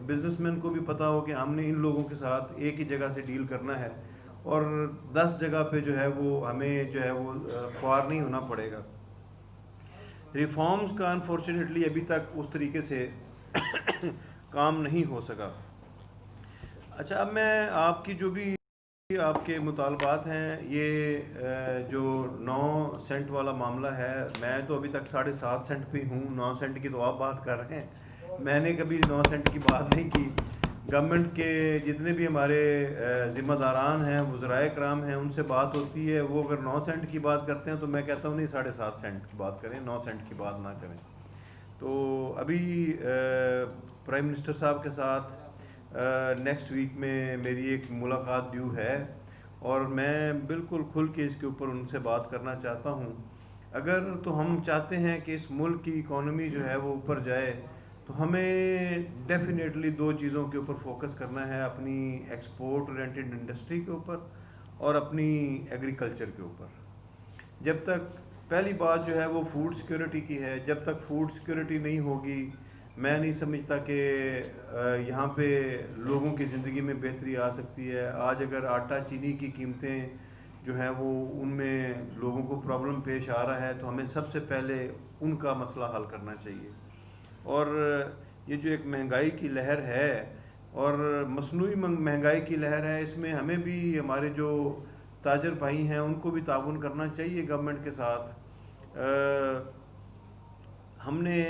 Business man کو بھی پتہ ہو کہ ہم نے ان لوگوں کے ساتھ ایک ہی جگہ سے ڈیل کرنا ہے اور 10 جگہ پہ جو ہے وہ ہمیں جو ہے وہ خوار نہیں ہونا پڑے گا. ریفارمز کا انفارچونیٹلی ابھی تک اس طریقے سے کام نہیں ہو سکا. اچھا اب میں آپ کی جو بھی آپ کے مطالبات ہیں یہ جو 9 سینٹ والا معاملہ ہے, میں تو ابھی تک 7.5 سینٹ پہ ہوں. 9 سینٹ کی تو آپ بات کر رہے ہیں, میں نے کبھی 9 سینٹ کی بات نہیں کی. گورنمنٹ کے جتنے بھی ہمارے ذمہ داران ہیں, وزرائے کرام ہیں, ان سے بات ہوتی ہے, وہ اگر 9 سینٹ کی بات کرتے ہیں تو میں کہتا ہوں نہیں 7.5 سینٹ کی بات کریں, 9 سینٹ کی بات نہ کریں. تو ابھی پرائم منسٹر صاحب کے ساتھ نیکسٹ ویک میں میری ایک ملاقات ڈیو ہے اور میں بالکل کھل کے اس کے اوپر ان سے بات کرنا چاہتا ہوں. اگر تو ہم چاہتے ہیں کہ اس ملک کی اکانومی جو ہے وہ اوپر جائے تو ہمیں ڈیفینیٹلی 2 چیزوں کے اوپر فوکس کرنا ہے, اپنی ایکسپورٹ اورینٹڈ انڈسٹری کے اوپر اور اپنی ایگریکلچر کے اوپر. جب تک پہلی بات جو ہے وہ فوڈ سیکیورٹی کی ہے, جب تک فوڈ سیکیورٹی نہیں ہوگی میں نہیں سمجھتا کہ یہاں پہ لوگوں کی زندگی میں بہتری آ سکتی ہے. آج اگر آٹا چینی کی قیمتیں جو ہیں وہ ان میں لوگوں کو پرابلم پیش آ رہا ہے تو ہمیں سب سے پہلے ان کا مسئلہ حل کرنا چاہیے. اور یہ جو ایک مہنگائی کی لہر ہے اور مصنوعی مہنگائی کی لہر ہے, اس میں ہمیں بھی ہمارے جو تاجر بھائی ہیں ان کو بھی تعاون کرنا چاہیے گورنمنٹ کے ساتھ. ہم نے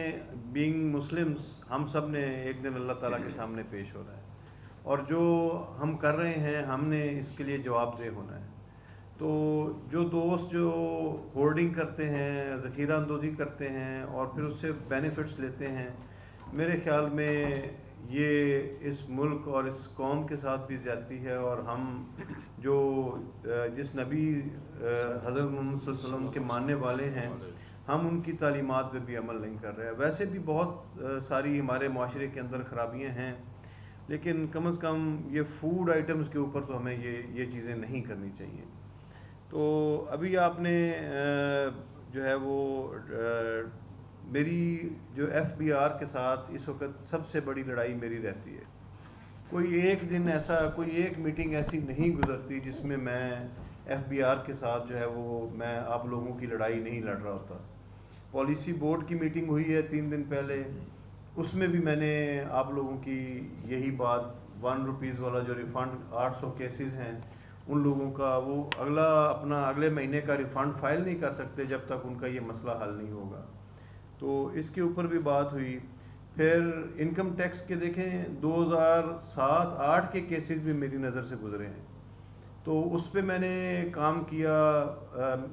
بینگ مسلمس ہم سب نے ایک دن اللہ تعالیٰ کے سامنے پیش ہونا ہے اور جو ہم کر رہے ہیں ہم نے اس کے لیے جواب دہ ہونا ہے. تو جو دوست جو ہولڈنگ کرتے ہیں, ذخیرہ اندوزی کرتے ہیں اور پھر اس سے بینیفٹس لیتے ہیں, میرے خیال میں یہ اس ملک اور اس قوم کے ساتھ بھی زیادتی ہے. اور ہم جو جس نبی حضرت محمد صلی اللہ علیہ وسلم کے ماننے والے ہیں ہم ان کی تعلیمات پہ بھی عمل نہیں کر رہے. ویسے بھی بہت ساری ہمارے معاشرے کے اندر خرابیاں ہیں, لیکن کم از کم یہ فوڈ آئٹمز کے اوپر تو ہمیں یہ چیزیں نہیں کرنی چاہیے. تو ابھی آپ نے جو ہے وہ میری جو ایف بی آر کے ساتھ اس وقت سب سے بڑی لڑائی میری رہتی ہے. کوئی ایک دن ایسا, کوئی ایک میٹنگ ایسی نہیں گزرتی جس میں ایف بی آر کے ساتھ جو ہے وہ میں آپ لوگوں کی لڑائی نہیں لڑ رہا ہوتا. پالیسی بورڈ کی میٹنگ ہوئی ہے 3 دن پہلے, اس میں بھی میں نے آپ لوگوں کی یہی بات 1 روپیز والا جو ریفنڈ 800 کیسز ہیں ان لوگوں کا وہ اگلے مہینے کا ریفنڈ فائل نہیں کر سکتے جب تک ان کا یہ مسئلہ حل نہیں ہوگا. تو اس کے اوپر بھی بات ہوئی. پھر انکم ٹیکس کے دیکھیں 2007-8 کے کیسز بھی میری نظر سے گزرے ہیں, تو اس پہ میں نے کام کیا.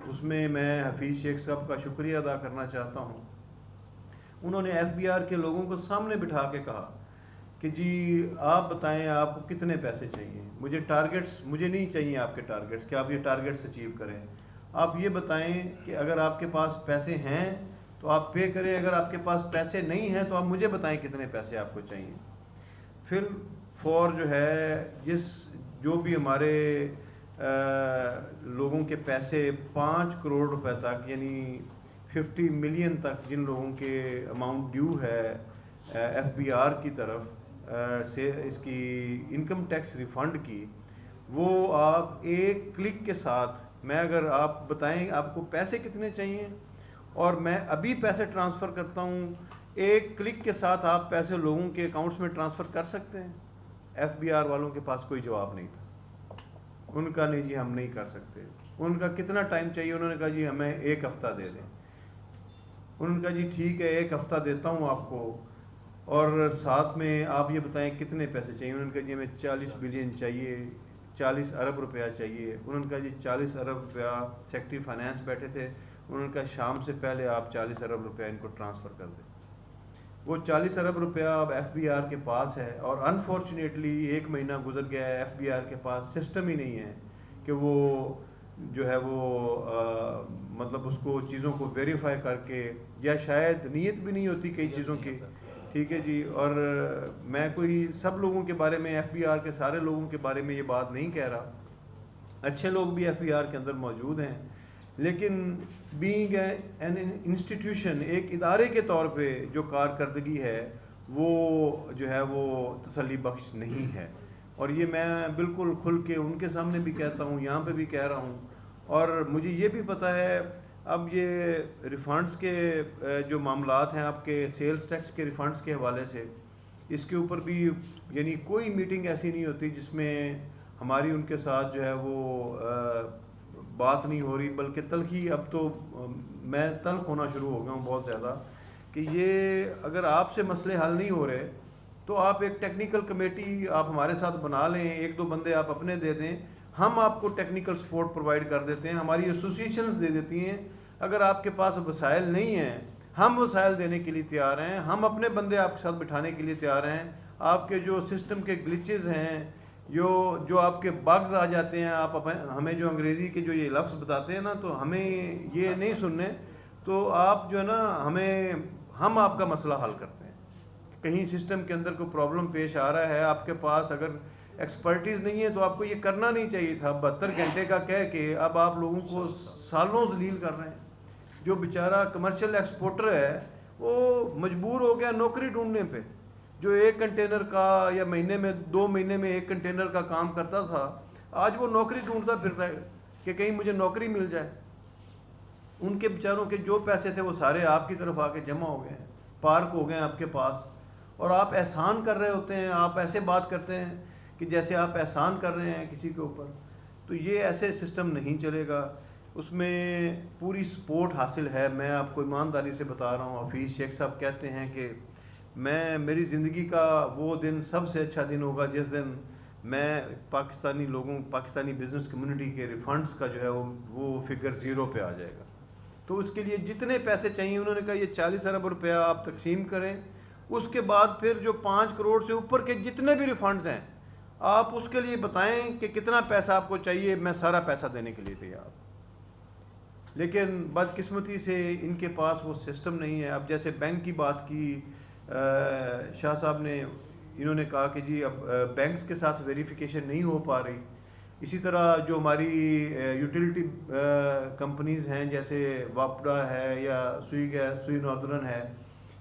اس میں میں حفیظ شیخ صاحب کا شکریہ ادا کرنا چاہتا ہوں. انہوں نے ایف بی آر کے لوگوں کو سامنے بٹھا کے کہا کہ جی آپ بتائیں آپ کو کتنے پیسے چاہیے, مجھے نہیں چاہیے آپ کے ٹارگٹس کہ آپ یہ ٹارگٹس اچیو کریں. آپ یہ بتائیں کہ اگر آپ کے پاس پیسے ہیں تو آپ پے کریں, اگر آپ کے پاس پیسے نہیں ہیں تو آپ مجھے بتائیں کتنے پیسے آپ کو چاہیے. پھر فور جو ہے جو بھی ہمارے لوگوں کے پیسے 5 کروڑ روپے تک یعنی 50 ملین تک جن لوگوں کے اماؤنٹ ڈیو ہے ایف بی آر کی طرف سے اس کی انکم ٹیکس ریفنڈ کی, وہ آپ ایک کلک کے ساتھ میں اگر آپ بتائیں آپ کو پیسے کتنے چاہیے اور میں ابھی پیسے ٹرانسفر کرتا ہوں, ایک کلک کے ساتھ آپ پیسے لوگوں کے اکاؤنٹس میں ٹرانسفر کر سکتے ہیں. ایف بی آر والوں کے پاس کوئی جواب نہیں تھا. ان کا نہیں جی ہم نہیں کر سکتے. ان کا کتنا ٹائم چاہیے, انہوں نے کہا جی ہمیں 1 ہفتہ دے دیں. انہوں نے کہا جی ٹھیک ہے 1 ہفتہ دیتا ہوں آپ کو, اور ساتھ میں آپ یہ بتائیں کتنے پیسے چاہیے. انہوں نے کہا جی ہمیں 40 بلین چاہیے, 40 ارب روپیہ چاہیے. انہوں نے کہا جی 40 ارب روپیہ, سیکٹری فائنانس بیٹھے تھے, انہوں نے کہا شام سے پہلے آپ 40 ارب روپیہ ان کو ٹرانسفر کر دیں. وہ 40 ارب روپیہ اب ایف بی آر کے پاس ہے, اور انفارچونیٹلی 1 مہینہ گزر گیا ہے, ایف بی آر کے پاس سسٹم ہی نہیں ہے کہ وہ جو ہے وہ مطلب اس کو چیزوں کو ویریفائی کر کے, یا شاید نیت بھی نہیں ہوتی کئی چیزوں کی. ٹھیک ہے جی. اور میں کوئی سب لوگوں کے بارے میں, ایف بی آر کے سارے لوگوں کے بارے میں یہ بات نہیں کہہ رہا, اچھے لوگ بھی ایف بی آر کے اندر موجود ہیں, لیکن بینگ این انسٹیٹیوشن, ایک ادارے کے طور پہ جو کارکردگی ہے وہ جو ہے وہ تسلی بخش نہیں ہے، اور یہ میں بالکل کھل کے ان کے سامنے بھی کہتا ہوں، یہاں پہ بھی کہہ رہا ہوں. اور مجھے یہ بھی پتہ ہے اب یہ ریفنڈز کے جو معاملات ہیں آپ کے سیلز ٹیکس کے ریفنڈز کے حوالے سے، اس کے اوپر بھی یعنی کوئی میٹنگ ایسی نہیں ہوتی جس میں ہماری ان کے ساتھ جو ہے وہ بات نہیں ہو رہی، بلکہ تلخی اب تو میں تلخ ہونا شروع ہو گیا ہوں بہت زیادہ، کہ یہ اگر آپ سے مسئلے حل نہیں ہو رہے تو آپ ایک ٹیکنیکل کمیٹی آپ ہمارے ساتھ بنا لیں، 1-2 بندے آپ اپنے دے دیں، ہم آپ کو ٹیکنیکل سپورٹ پرووائڈ کر دیتے ہیں، ہماری ایسوسیشنز دے دیتی ہیں. اگر آپ کے پاس وسائل نہیں ہیں ہم وسائل دینے کے لیے تیار ہیں، ہم اپنے بندے آپ کے ساتھ بٹھانے کے لیے تیار ہیں. آپ کے جو سسٹم کے گلچز ہیں، جو آپ کے بگز آ جاتے ہیں، آپ ہمیں جو انگریزی کے جو یہ لفظ بتاتے ہیں نا، تو ہمیں یہ نہیں سننے، تو آپ جو ہے نا ہم آپ کا مسئلہ حل کرتے ہیں. کہیں سسٹم کے اندر کوئی پرابلم پیش آ رہا ہے، آپ کے پاس اگر ایکسپرٹیز نہیں ہے تو آپ کو یہ کرنا نہیں چاہیے تھا 72 گھنٹے کا کہہ کے اب آپ لوگوں کو سالوں ذلیل کر رہے ہیں. جو بیچارہ کمرشل ایکسپورٹر ہے وہ مجبور ہو گیا نوکری ڈھونڈنے پہ، جو 1 کنٹینر کا یا مہینے میں 2 مہینے میں 1 کنٹینر کا کام کرتا تھا، آج وہ نوکری ڈھونڈتا پھرتا ہے کہ کہیں مجھے نوکری مل جائے. ان کے بیچاروں کے جو پیسے تھے وہ سارے آپ کی طرف آ کے جمع ہو گئے ہیں، پارک ہو گئے ہیں آپ کے پاس، اور آپ احسان کر رہے ہوتے ہیں، آپ ایسے بات کرتے ہیں کہ جیسے آپ احسان کر رہے ہیں کسی کے اوپر. تو یہ ایسے سسٹم نہیں چلے گا. اس میں پوری سپورٹ حاصل ہے. میں آپ کو ایمانداری سے بتا رہا ہوں، حفیظ شیخ صاحب کہتے ہیں کہ میری زندگی کا وہ دن سب سے اچھا دن ہوگا جس دن میں پاکستانی بزنس کمیونٹی کے ریفنڈز کا جو ہے وہ فگر 0 پہ آ جائے گا. تو اس کے لیے جتنے پیسے چاہیے انہوں نے کہا یہ 40 ارب روپیہ آپ تقسیم کریں، اس کے بعد پھر جو 5 کروڑ سے اوپر کے جتنے بھی ریفنڈز ہیں آپ اس کے لیے بتائیں کہ کتنا پیسہ آپ کو چاہیے، میں سارا پیسہ دینے کے لیے تیار. لیکن بدقسمتی سے ان کے پاس وہ سسٹم نہیں ہے. اب جیسے بینک کی بات کی شاہ صاحب نے، انہوں نے کہا کہ جی اب بینکس کے ساتھ ویریفیکیشن نہیں ہو پا رہی. اسی طرح جو ہماری یوٹیلیٹی کمپنیز ہیں جیسے واپڈا ہے یا سوئی ناردرن ہے،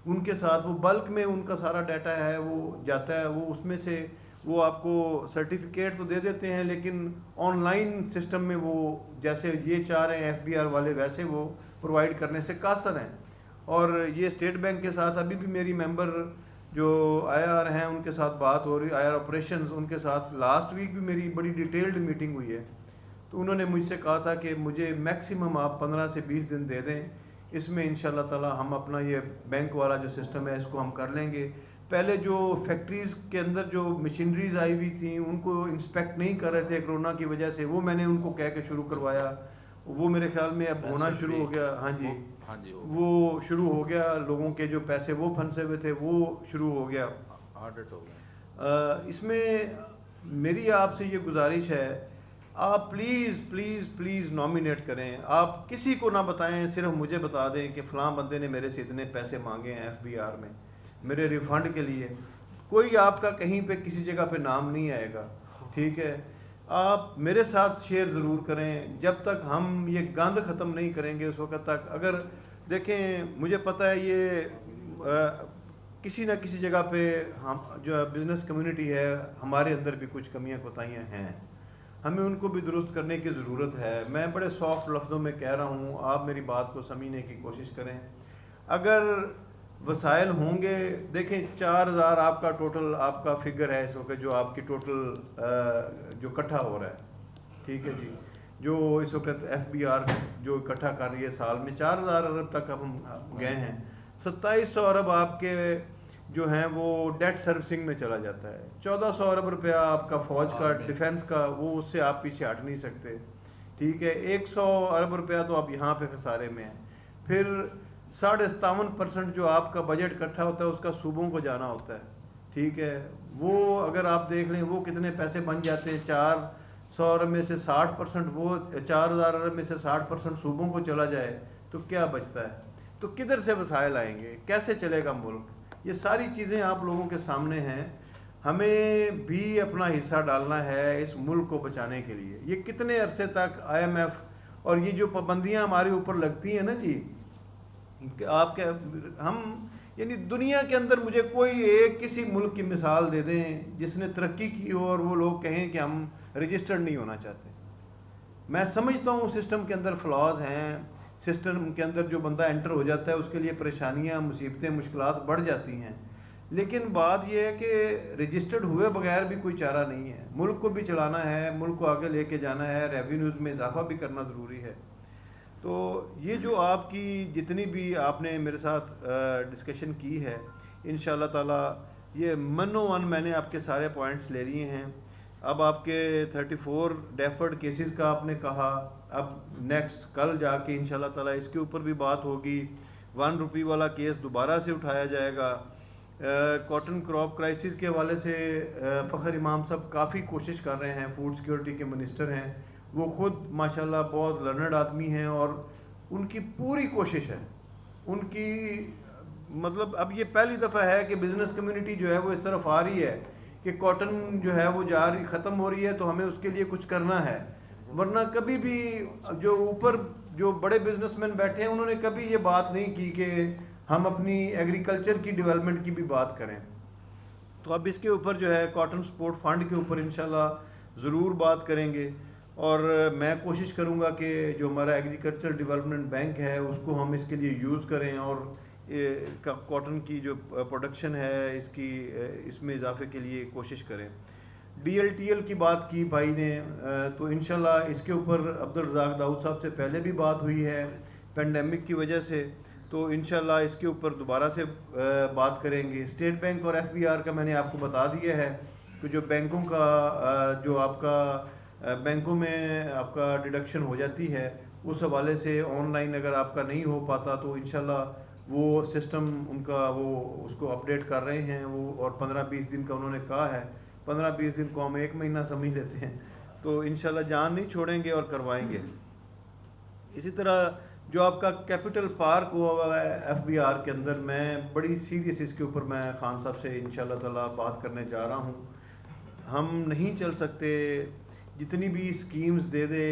ان کے ساتھ وہ بلک میں ان کا سارا ڈیٹا ہے وہ جاتا ہے، وہ اس میں سے وہ آپ کو سرٹیفکیٹ تو دے دیتے ہیں لیکن آن لائن سسٹم میں وہ جیسے یہ چاہ رہے ہیں FBR والے ویسے وہ پرووائڈ کرنے سے قاصر ہیں. اور یہ اسٹیٹ بینک کے ساتھ ابھی بھی میری ممبر جو IR ہیں ان کے ساتھ بات ہو رہی، IR آپریشنز، ان کے ساتھ لاسٹ ویک بھی میری بڑی ڈیٹیلڈ میٹنگ ہوئی ہے. تو انہوں نے مجھ سے کہا تھا کہ مجھے میکسیمم آپ 15 سے 20 دن دے دیں، اس میں انشاءاللہ تعالی ہم اپنا یہ بینک والا جو سسٹم ہے اس کو ہم کر لیں گے. پہلے جو فیکٹریز کے اندر جو مشینریز آئی ہوئی تھیں ان کو انسپیکٹ نہیں کر رہے تھے کرونا کی وجہ سے، وہ میں نے ان کو کہہ کے شروع کروایا. وہ میرے خیال میں اب ہونا شروع ہو گیا. ہاں جی وہ شروع ہو گیا. لوگوں کے جو پیسے وہ پھنسے ہوئے تھے وہ شروع ہو گیا، آڈٹ ہو گیا. اس میں میری آپ سے یہ گزارش ہے، آپ پلیز پلیز پلیز نامینیٹ کریں. آپ کسی کو نہ بتائیں، صرف مجھے بتا دیں کہ فلاں بندے نے میرے سے اتنے پیسے مانگے ہیں FBR میں میرے ریفنڈ کے لیے. کوئی آپ کا کہیں پہ کسی جگہ پہ نام نہیں آئے گا، ٹھیک ہے؟ آپ میرے ساتھ شیئر ضرور کریں. جب تک ہم یہ گند ختم نہیں کریں گے اس وقت تک، اگر دیکھیں مجھے پتہ ہے یہ کسی نہ کسی جگہ پہ ہم جو بزنس کمیونٹی ہے ہمارے اندر بھی کچھ کمیاں کوتاہیاں ہیں، ہمیں ان کو بھی درست کرنے کی ضرورت ہے. میں بڑے سافٹ لفظوں میں کہہ رہا ہوں، آپ میری بات کو سمجھنے کی کوشش کریں. اگر وسائل ہوں گے، دیکھیں 4000 آپ کا ٹوٹل آپ کا فگر ہے اس وقت جو آپ کی ٹوٹل جو اکٹھا ہو رہا ہے، ٹھیک ہے جی، جو اس وقت FBR جو اکٹھا کر رہی ہے سال میں 4000 ارب تک ہم گئے ہیں. 2700 ارب آپ کے جو ہیں وہ ڈیٹ سروسنگ میں چلا جاتا ہے. 1400 ارب روپیہ آپ کا فوج کا ڈیفنس کا، وہ اس سے آپ پیچھے ہٹ نہیں سکتے، ٹھیک ہے. 100 ارب روپیہ تو آپ یہاں پہ خسارے میں ہیں. پھر 57.5% جو آپ کا بجٹ اکٹھا ہوتا ہے اس کا صوبوں کو جانا ہوتا ہے، ٹھیک ہے. وہ اگر آپ دیکھ لیں وہ کتنے پیسے بن جاتے ہیں. 400 ارب میں سے 60% وہ 4000 ارب میں سے 60% صوبوں کو چلا جائے تو کیا بچتا ہے؟ تو کدھر سے وسائل آئیں گے؟ کیسے چلے گا ملک؟ یہ ساری چیزیں آپ لوگوں کے سامنے ہیں. ہمیں بھی اپنا حصہ ڈالنا ہے اس ملک کو بچانے کے لیے. یہ کتنے عرصے تک IMF اور یہ جو پابندیاں ہمارے اوپر لگتی ہیں نا جی، آپ کے ہم یعنی دنیا کے اندر مجھے کوئی ایک کسی ملک کی مثال دے دیں جس نے ترقی کی ہو اور وہ لوگ کہیں کہ ہم رجسٹرڈ نہیں ہونا چاہتے. میں سمجھتا ہوں سسٹم کے اندر فلاز ہیں, سسٹم کے اندر جو بندہ انٹر ہو جاتا ہے اس کے لیے پریشانیاں, مصیبتیں, مشکلات بڑھ جاتی ہیں, لیکن بات یہ ہے کہ رجسٹرڈ ہوئے بغیر بھی کوئی چارہ نہیں ہے. ملک کو بھی چلانا ہے, ملک کو آگے لے کے جانا ہے, ریونیوز میں اضافہ بھی کرنا ضروری ہے. تو یہ جو آپ کی جتنی بھی آپ نے میرے ساتھ ڈسکشن کی ہے, انشاءاللہ تعالی یہ منو ون میں نے آپ کے سارے پوائنٹس لے لیے ہیں. اب آپ کے 34 ڈیفرڈ کیسز کا آپ نے کہا, اب نیکسٹ کل جا کے انشاءاللہ تعالی اس کے اوپر بھی بات ہوگی. 1 روپی والا کیس دوبارہ سے اٹھایا جائے گا. کاٹن کراپ کرائسس کے حوالے سے فخر امام صاحب کافی کوشش کر رہے ہیں, فوڈ سیکورٹی کے منسٹر ہیں, وہ خود ماشاءاللہ بہت لرنڈ آدمی ہیں اور ان کی پوری کوشش ہے. ان کی مطلب اب یہ پہلی دفعہ ہے کہ بزنس کمیونٹی جو ہے وہ اس طرف آ رہی ہے کہ کاٹن جو ہے وہ جا رہی ختم ہو رہی ہے تو ہمیں اس کے لیے کچھ کرنا ہے. ورنہ کبھی بھی جو اوپر جو بڑے بزنس مین بیٹھے ہیں انہوں نے کبھی یہ بات نہیں کی کہ ہم اپنی ایگریکلچر کی ڈیولپمنٹ کی بھی بات کریں. تو اب اس کے اوپر جو ہے کاٹن سپورٹ فنڈ کے اوپر انشاءاللہ ضرور بات کریں گے, اور میں کوشش کروں گا کہ جو ہمارا ایگریکلچر ڈیولپمنٹ بینک ہے اس کو ہم اس کے لیے یوز کریں اور کاٹن کی جو پروڈکشن ہے اس میں اضافے کے لیے کوشش کریں. DLTL کی بات کی بھائی نے, تو انشاءاللہ اس کے اوپر عبدالرزاق داؤد صاحب سے پہلے بھی بات ہوئی ہے پینڈیمک کی وجہ سے, تو انشاءاللہ اس کے اوپر دوبارہ سے بات کریں گے. اسٹیٹ بینک اور FBR کا میں نے آپ کو بتا دیا ہے کہ جو بینکوں کا جو آپ کا بینکوں میں آپ کا ڈیڈکشن ہو جاتی ہے, اس حوالے سے آن لائن اگر آپ کا نہیں ہو پاتا تو انشاءاللہ وہ سسٹم ان کا وہ اس کو اپڈیٹ کر رہے ہیں وہ, اور 15-20 دن کا انہوں نے کہا ہے. 15-20 دن کو ہم 1 مہینہ سمجھ لیتے ہیں, تو انشاءاللہ جان نہیں چھوڑیں گے اور کروائیں گے. اسی طرح جو آپ کا کیپٹل پارک ہوا ہوا ہے FBR کے اندر, میں بڑی سیریس اس کے اوپر میں خان صاحب سے انشاءاللہ تعالی بات کرنے جا رہا ہوں. ہم نہیں چل سکتے جتنی بھی اسکیمز دے دے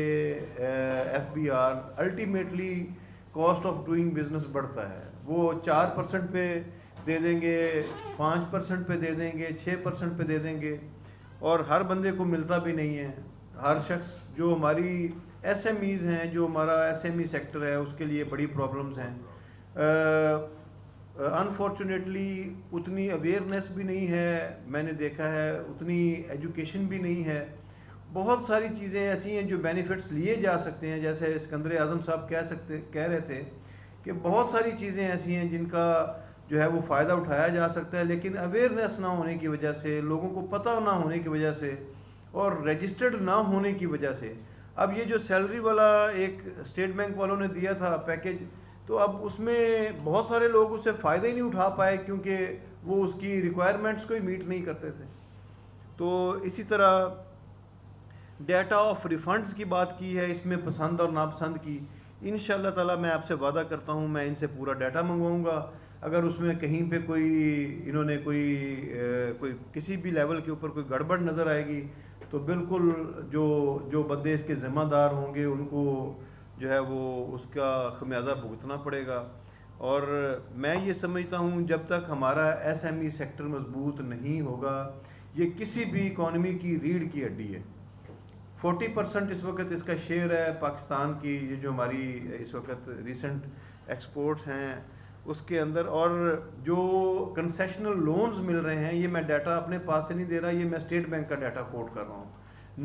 FBR, ultimately cost of doing business بڑھتا ہے. وہ 4% پہ دے دیں گے, 5% پہ دے دیں گے, 6% پہ دے دیں گے, اور ہر بندے کو ملتا بھی نہیں ہے. ہر شخص جو ہماری SMEs ہیں, جو ہمارا SME سیکٹر ہے, اس کے لیے بڑی پرابلمز ہیں. انفارچونیٹلی اتنی اویئرنیس بھی نہیں ہے, میں نے دیکھا ہے اتنی ایجوکیشن بھی نہیں ہے. بہت ساری چیزیں ایسی ہیں جو بینیفٹس لیے جا سکتے ہیں, جیسے اسکندر اعظم صاحب کہہ رہے تھے کہ بہت ساری چیزیں ایسی ہیں جن کا جو ہے وہ فائدہ اٹھایا جا سکتا ہے, لیکن اویئرنیس نہ ہونے کی وجہ سے, لوگوں کو پتہ نہ ہونے کی وجہ سے, اور رجسٹرڈ نہ ہونے کی وجہ سے. اب یہ جو سیلری والا ایک اسٹیٹ بینک والوں نے دیا تھا پیکیج, تو اب اس میں بہت سارے لوگ اس سے فائدہ ہی نہیں اٹھا پائے کیونکہ وہ اس کی ریکوائرمنٹس کو ہی میٹ نہیں کرتے تھے. تو اسی طرح ڈیٹا آف ریفنڈز کی بات کی ہے, اس میں پسند اور ناپسند کی. انشاءاللہ تعالی میں آپ سے وعدہ کرتا ہوں میں ان سے پورا ڈیٹا منگواؤں گا. اگر اس میں کہیں پہ انہوں نے کوئی کسی بھی لیول کے اوپر کوئی گڑبڑ نظر آئے گی تو بالکل جو بندے اس کے ذمہ دار ہوں گے ان کو جو ہے وہ اس کا خمیازہ بھگتنا پڑے گا. اور میں یہ سمجھتا ہوں جب تک ہمارا SME سیکٹر مضبوط نہیں ہوگا, یہ کسی بھی اکانومی کی ریڑھ کی ہڈی ہے. 40% اس وقت اس کا شیئر ہے پاکستان کی, یہ جو ہماری اس وقت ریسنٹ ایکسپورٹس ہیں اس کے اندر. اور جو کنسیشنل لونز مل رہے ہیں, یہ میں ڈیٹا اپنے پاس سے نہیں دے رہا, یہ میں اسٹیٹ بینک کا ڈیٹا کوٹ کر رہا ہوں.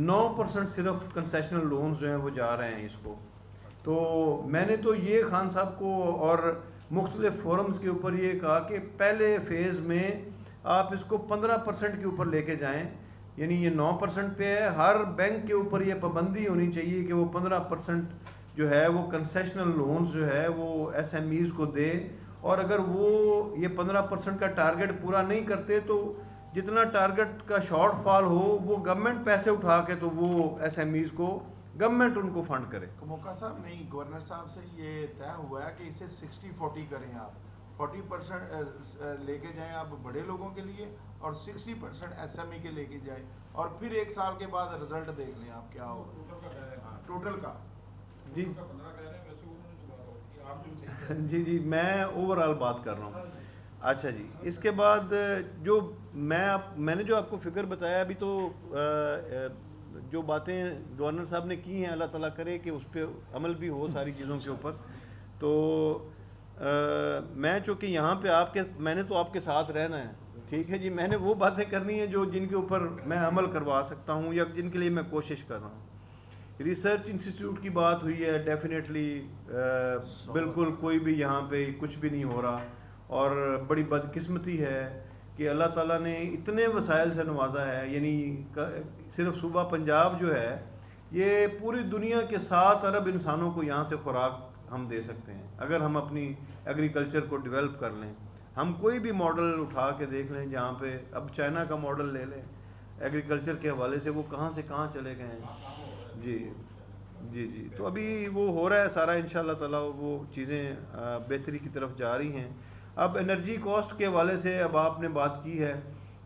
9% صرف کنسیشنل لونز جو ہیں وہ جا رہے ہیں اس کو. تو میں نے تو یہ خان صاحب کو اور مختلف فورمز کے اوپر یہ کہا کہ پہلے فیز میں آپ اس کو 15% کے اوپر لے کے جائیں, یعنی یہ 9% پہ ہے. ہر بینک کے اوپر یہ پابندی ہونی چاہیے کہ وہ 15% جو ہے وہ کنسیشنل لونز جو ہے وہ SMEs کو دے, اور اگر وہ یہ 15% کا ٹارگٹ پورا نہیں کرتے تو جتنا ٹارگٹ کا شارٹ فال ہو وہ گورنمنٹ پیسے اٹھا کے تو وہ SMEs کو گورنمنٹ ان کو فنڈ کرے. موقع صاحب نہیں, گورنر صاحب سے یہ طے ہوا ہے کہ اسے 60-40 کریں, آپ 40% لے کے جائیں آپ بڑے لوگوں کے لیے اور 60% SME کے لے کے جائیں, اور پھر 1 سال کے بعد رزلٹ دیکھ لیں آپ کیا ہو ٹوٹل کا. جی میں اوور آل بات کر رہا ہوں. اچھا جی، اس کے بعد جو میں نے جو آپ کو فکر بتایا ابھی، تو جو باتیں گورنر صاحب نے کی ہیں، اللہ تعالیٰ کرے کہ اس پہ عمل بھی ہو ساری چیزوں کے اوپر. تو میں چونکہ یہاں پہ میں نے تو آپ کے ساتھ رہنا ہے، ٹھیک ہے جی. میں نے وہ باتیں کرنی ہیں جن کے اوپر میں عمل کروا سکتا ہوں یا جن کے لیے میں کوشش کر رہا ہوں. ریسرچ انسٹیٹیوٹ کی بات ہوئی ہے، ڈیفینیٹلی بالکل کوئی بھی یہاں پہ کچھ بھی نہیں ہو رہا، اور بڑی بدقسمتی ہے کہ اللہ تعالیٰ نے اتنے وسائل سے نوازا ہے. یعنی صرف صوبہ پنجاب جو ہے، یہ پوری دنیا کے 7 ارب انسانوں کو یہاں سے خوراک ہم دے سکتے ہیں اگر ہم اپنی ایگریکلچر کو ڈیولپ کر لیں. ہم کوئی بھی ماڈل اٹھا کے دیکھ لیں، جہاں پہ اب چائنا کا ماڈل لے لیں ایگریکلچر کے حوالے سے، وہ کہاں سے کہاں چلے گئے ہیں. جی جی جی. تو ابھی وہ ہو رہا ہے سارا، ان شاء اللہ تعالیٰ وہ چیزیں بہتری کی طرف جا رہی ہیں. اب انرجی کاسٹ کے حوالے سے اب آپ نے بات کی ہے،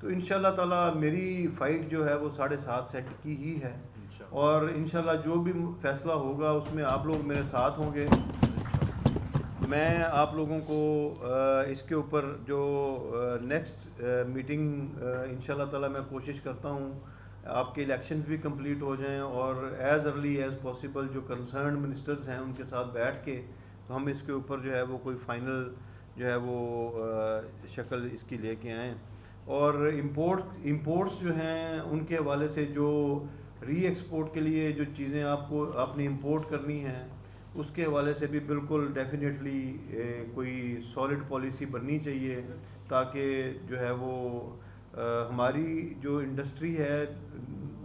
تو ان شاء اللہ تعالیٰ میری فائٹ جو ہے وہ 7.5 سیٹ کی ہی ہے، اور انشاءاللہ جو بھی فیصلہ ہوگا اس میں آپ لوگ میرے ساتھ ہوں گے. میں آپ لوگوں کو اس کے اوپر جو نیکسٹ میٹنگ انشاءاللہ تعالیٰ میں کوشش کرتا ہوں آپ کے الیکشنز بھی کمپلیٹ ہو جائیں، اور ایز ارلی ایز پاسبل جو کنسرنڈ منسٹرز ہیں ان کے ساتھ بیٹھ کے تو ہم اس کے اوپر جو ہے وہ کوئی فائنل جو ہے وہ شکل اس کی لے کے آئیں. اور امپورٹس جو ہیں ان کے حوالے سے جو ری ایکسپورٹ کے لیے جو چیزیں آپ نے امپورٹ کرنی ہیں، اس کے حوالے سے بھی بالکل ڈیفینیٹلی کوئی سالڈ پالیسی بننی چاہیے، تاکہ جو ہے وہ ہماری جو انڈسٹری ہے،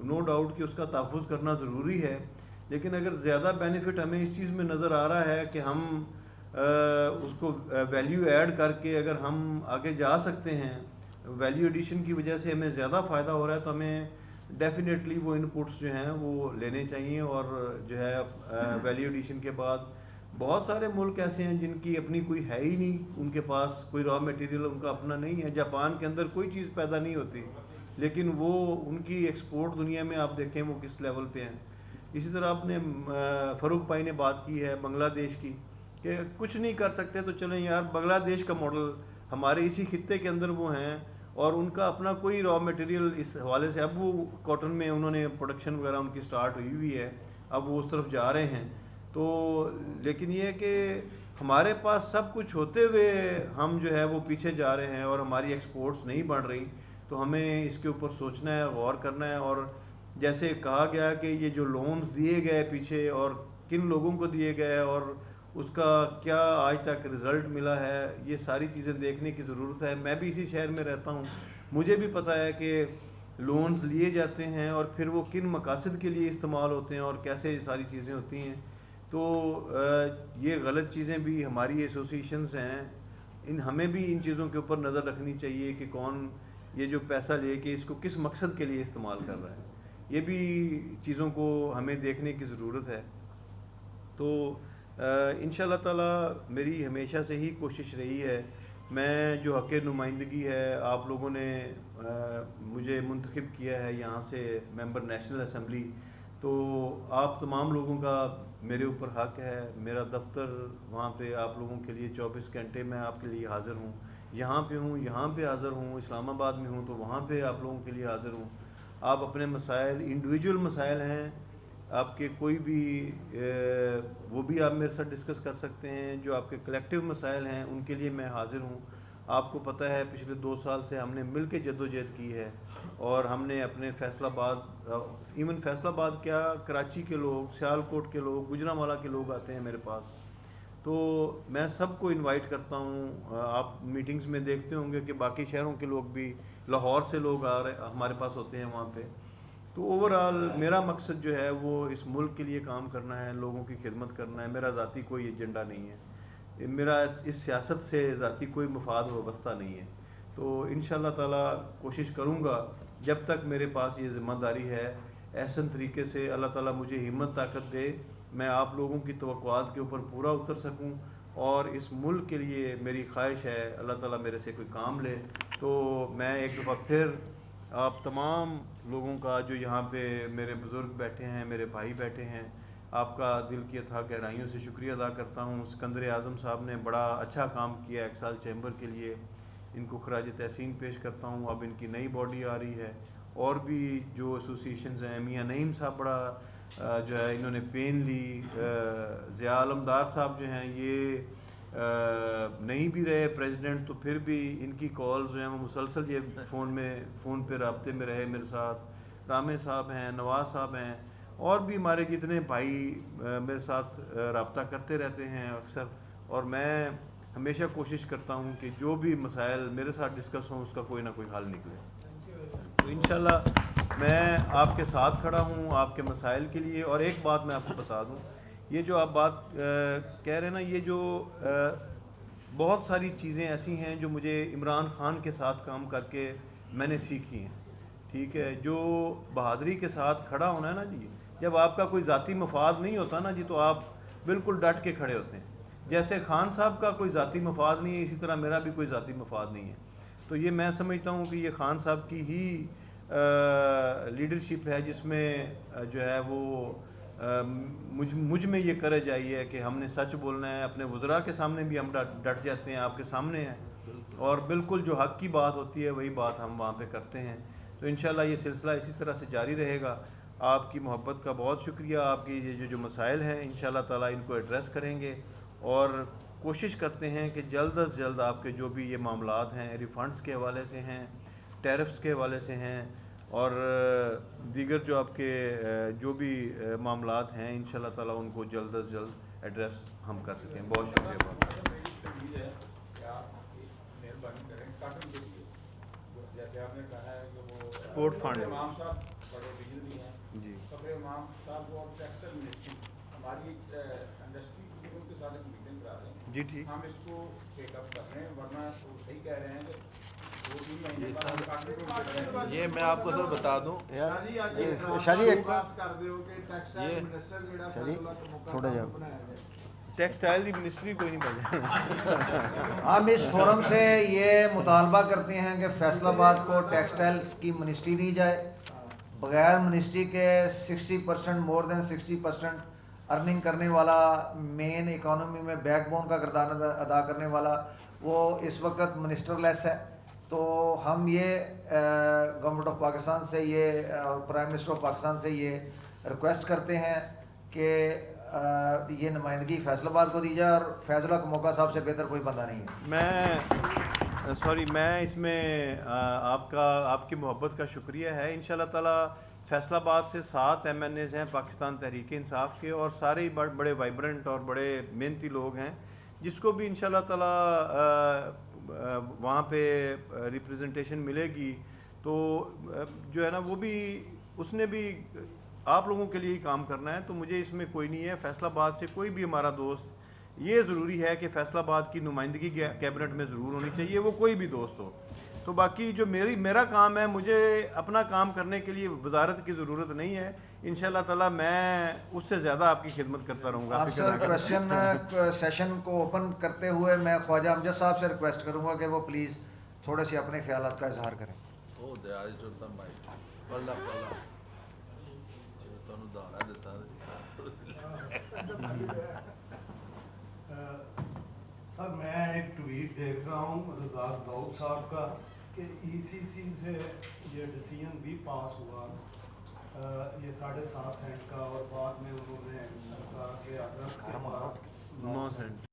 نو ڈاؤٹ کہ اس کا تحفظ کرنا ضروری ہے، لیکن اگر زیادہ بینیفٹ ہمیں اس چیز میں نظر آ رہا ہے کہ ہم اس کو ویلیو ایڈ کر کے اگر ہم آگے جا سکتے ہیں، ویلیو ایڈیشن کی وجہ سے ہمیں زیادہ فائدہ ہو رہا ہے، تو ہمیں ڈیفینیٹلی وہ انپٹس جو ہیں وہ لینے چاہیے. اور جو ہے ویلیو ایڈیشن کے بعد بہت سارے ملک ایسے ہیں جن کی اپنی کوئی ہے ہی نہیں، ان کے پاس کوئی را میٹیریل ان کا اپنا نہیں ہے. جاپان کے اندر کوئی چیز پیدا نہیں ہوتی، لیکن وہ ان کی ایکسپورٹ دنیا میں آپ دیکھیں وہ کس لیول پہ ہیں. اسی طرح آپ نے فاروق بھائی نے بات کی ہے بنگلہ دیش کی، کہ کچھ نہیں کر سکتے تو چلیں یار بنگلہ دیش کا ماڈل ہمارے اسی خطے کے اندر وہ ہیں، اور ان کا اپنا کوئی را میٹیریل اس حوالے سے، اب وہ کاٹن میں انہوں نے پروڈکشن وغیرہ ان کی سٹارٹ ہوئی ہے، اب وہ اس طرف جا رہے ہیں. تو لیکن یہ ہے کہ ہمارے پاس سب کچھ ہوتے ہوئے ہم جو ہے وہ پیچھے جا رہے ہیں اور ہماری ایکسپورٹس نہیں بڑھ رہی. تو ہمیں اس کے اوپر سوچنا ہے، غور کرنا ہے. اور جیسے کہا گیا کہ یہ جو لونز دیے گئے پیچھے اور کن لوگوں کو دیے گئے اور اس کا کیا آج تک رزلٹ ملا ہے، یہ ساری چیزیں دیکھنے کی ضرورت ہے. میں بھی اسی شہر میں رہتا ہوں، مجھے بھی پتہ ہے کہ لونز لیے جاتے ہیں اور پھر وہ کن مقاصد کے لیے استعمال ہوتے ہیں اور کیسے یہ ساری چیزیں ہوتی ہیں. تو یہ غلط چیزیں بھی ہماری ایسوسیشنز ہیں، ہمیں بھی ان چیزوں کے اوپر نظر رکھنی چاہیے کہ کون یہ جو پیسہ لے کے اس کو کس مقصد کے لیے استعمال کر رہا ہے. یہ بھی چیزوں کو ہمیں دیکھنے کی ضرورت ہے. تو ان شاء اللہ تعالیٰ میری ہمیشہ سے ہی کوشش رہی ہے، میں جو حق نمائندگی ہے آپ لوگوں نے مجھے منتخب کیا ہے یہاں سے ممبر نیشنل اسمبلی، تو آپ تمام لوگوں کا میرے اوپر حق ہے. میرا دفتر وہاں پہ آپ لوگوں کے لیے 24 گھنٹے میں آپ کے لیے حاضر ہوں. یہاں پہ ہوں، یہاں پہ حاضر ہوں، اسلام آباد میں ہوں تو وہاں پہ آپ لوگوں کے لیے حاضر ہوں. آپ اپنے مسائل، انڈیویجول مسائل ہیں آپ کے کوئی بھی، وہ بھی آپ میرے ساتھ ڈسکس کر سکتے ہیں. جو آپ کے کلیکٹیو مسائل ہیں ان کے لیے میں حاضر ہوں. آپ کو پتہ ہے پچھلے 2 سال سے ہم نے مل کے جدوجہد کی ہے، اور ہم نے اپنے فیصل آباد، ایون فیصل آباد کیا، کراچی کے لوگ، سیالکوٹ کے لوگ، گجرانوالہ کے لوگ آتے ہیں میرے پاس. تو میں سب کو انوائٹ کرتا ہوں. آپ میٹنگز میں دیکھتے ہوں گے کہ باقی شہروں کے لوگ بھی، لاہور سے لوگ آ رہے ہمارے پاس ہوتے ہیں وہاں پہ. تو اوورآل میرا مقصد جو ہے وہ اس ملک کے لیے کام کرنا ہے، لوگوں کی خدمت کرنا ہے. میرا ذاتی کوئی ایجنڈا نہیں ہے، میرا اس سیاست سے ذاتی کوئی مفاد وابستہ نہیں ہے. تو ان شاء اللہ تعالیٰ کوشش کروں گا جب تک میرے پاس یہ ذمہ داری ہے، احسن طریقے سے اللہ تعالیٰ مجھے ہمت طاقت دے، میں آپ لوگوں کی توقعات کے اوپر پورا اتر سکوں. اور اس ملک کے لیے میری خواہش ہے اللہ تعالیٰ میرے سے کوئی کام لے. تو میں ایک دفعہ پھر آپ تمام لوگوں کا، جو یہاں پہ میرے بزرگ بیٹھے ہیں، میرے بھائی بیٹھے ہیں، آپ کا دل کی اتھاہ گہرائیوں سے شکریہ ادا کرتا ہوں. سکندر اعظم صاحب نے بڑا اچھا کام کیا 1 سال چیمبر کے لیے. ان کو خراج تحسین پیش کرتا ہوں. اب ان کی نئی باڈی آ رہی ہے, اور بھی جو ایسوسیشنز ہیں, میاں نعیم صاحب بڑا جو ہے انہوں نے پین لی, ضیاء عالمدار صاحب جو ہیں یہ نہیں بھی رہے پریزیڈنٹ تو پھر بھی ان کی کالز جو ہیں وہ مسلسل یہ فون پہ رابطے میں رہے میرے ساتھ. رامے صاحب ہیں, نواز صاحب ہیں, اور بھی ہمارے جتنے بھائی میرے ساتھ رابطہ کرتے رہتے ہیں اکثر, اور میں ہمیشہ کوشش کرتا ہوں کہ جو بھی مسائل میرے ساتھ ڈسکس ہوں اس کا کوئی نہ کوئی حل نکلے. تو انشاءاللہ میں آپ کے ساتھ کھڑا ہوں آپ کے مسائل کے لیے. اور ایک بات میں آپ کو بتا دوں, یہ جو آپ بات کہہ رہے ہیں نا, یہ جو بہت ساری چیزیں ایسی ہیں جو مجھے عمران خان کے ساتھ کام کر کے میں نے سیکھی ہیں. ٹھیک ہے, جو بہادری کے ساتھ کھڑا ہونا ہے نا جی, جب آپ کا کوئی ذاتی مفاد نہیں ہوتا نا جی تو آپ بالکل ڈٹ کے کھڑے ہوتے ہیں. جیسے خان صاحب کا کوئی ذاتی مفاد نہیں ہے, اسی طرح میرا بھی کوئی ذاتی مفاد نہیں ہے. تو یہ میں سمجھتا ہوں کہ یہ خان صاحب کی ہی لیڈرشپ ہے جس میں جو ہے وہ مجھ میں یہ کرج آئی ہے کہ ہم نے سچ بولنا ہے. اپنے وزراء کے سامنے بھی ہم ڈٹ جاتے ہیں, آپ کے سامنے ہیں, اور بالکل جو حق کی بات ہوتی ہے وہی بات ہم وہاں پہ کرتے ہیں. تو انشاءاللہ یہ سلسلہ اسی طرح سے جاری رہے گا. آپ کی محبت کا بہت شکریہ. آپ کی یہ جو مسائل ہیں انشاءاللہ تعالیٰ ان کو ایڈریس کریں گے, اور کوشش کرتے ہیں کہ جلد از جلد آپ کے جو بھی یہ معاملات ہیں, ریفنڈز کے حوالے سے ہیں, ٹیرفز کے حوالے سے ہیں, اور دیگر جو آپ کے جو بھی معاملات ہیں انشاءاللہ تعالیٰ ان کو جلد از جلد ایڈریس ہم کر سکیں. بہت شکریہ. جیسے آپ نے کہا ہے کہ وہ سپورٹ فنڈ امام صاحب بڑے بزرگ بھی ہیں, جی, فخر امام صاحب اور ٹیکسٹائل منسٹری ہماری انڈسٹری کی ان کے ساتھ ایک میٹنگ کرا رہے ہیں. جی ٹھیک, ہم اس کو ٹیک اپ کر رہے ہیں, ورنہ وہ صحیح کہہ رہے ہیں کہ 2-3 مہینے بعد کافی. یہ میں آپ کو سر بتا دوں شاجی ایک پاس کر دیو کہ ٹیکسٹائل منسٹر جڑا فیصلہ تھوڑا جا ٹیکسٹائل دی منسٹری کوئی نہیں بجا. ہم اس فورم سے یہ مطالبہ کرتے ہیں کہ فیصل آباد کو ٹیکسٹائل کی منسٹری دی جائے. بغیر منسٹری کے 60% مور دین 60% ارننگ کرنے والا, مین اکانومی میں بیک بون کا کردار ادا کرنے والا, وہ اس وقت منسٹر لیس ہے. تو ہم یہ گورنمنٹ آف پاکستان سے یہ پرائم منسٹر آف پاکستان سے یہ ریکویسٹ کرتے ہیں کہ یہ نمائندگی فیصل آباد کو دی جائے, اور فیض اللہ موقع صاحب سے بہتر کوئی بندہ نہیں ہے. میں اس میں آپ کی محبت کا شکریہ ہے. انشاءاللہ تعالیٰ فیصل آباد سے 7 MNAs ہیں پاکستان تحریک انصاف کے, اور سارے ہی بڑے وائبرنٹ اور بڑے محنتی لوگ ہیں, جس کو بھی انشاءاللہ تعالیٰ وہاں پہ ریپریزنٹیشن ملے گی تو جو ہے نا وہ بھی اس نے بھی آپ لوگوں کے لیے ہی کام کرنا ہے. تو مجھے اس میں کوئی نہیں ہے. فیصل آباد سے کوئی بھی ہمارا دوست, یہ ضروری ہے کہ فیصل آباد کی نمائندگی کیبنٹ میں ضرور ہونی چاہیے, وہ کوئی بھی دوست ہو. تو باقی جو میرا کام ہے, مجھے اپنا کام کرنے کے لیے وزارت کی ضرورت نہیں ہے. انشاءاللہ تعالیٰ میں اس سے زیادہ آپ کی خدمت کرتا رہوں گا. آپ سر کویشچن سیشن کو اوپن کرتے ہوئے میں خواجہ امجد صاحب سے ریکویسٹ کروں گا کہ وہ پلیز تھوڑے سے اپنے خیالات کا اظہار کریں. سر میں ایک ٹویٹ دیکھ رہا ہوں رزاق داؤد صاحب کا کہ ECC سے یہ ڈیسیژن بھی پاس ہوا یہ 7.5 سینٹ کا, اور بعد میں انہوں نے کہا کہ اگر 9 سینٹ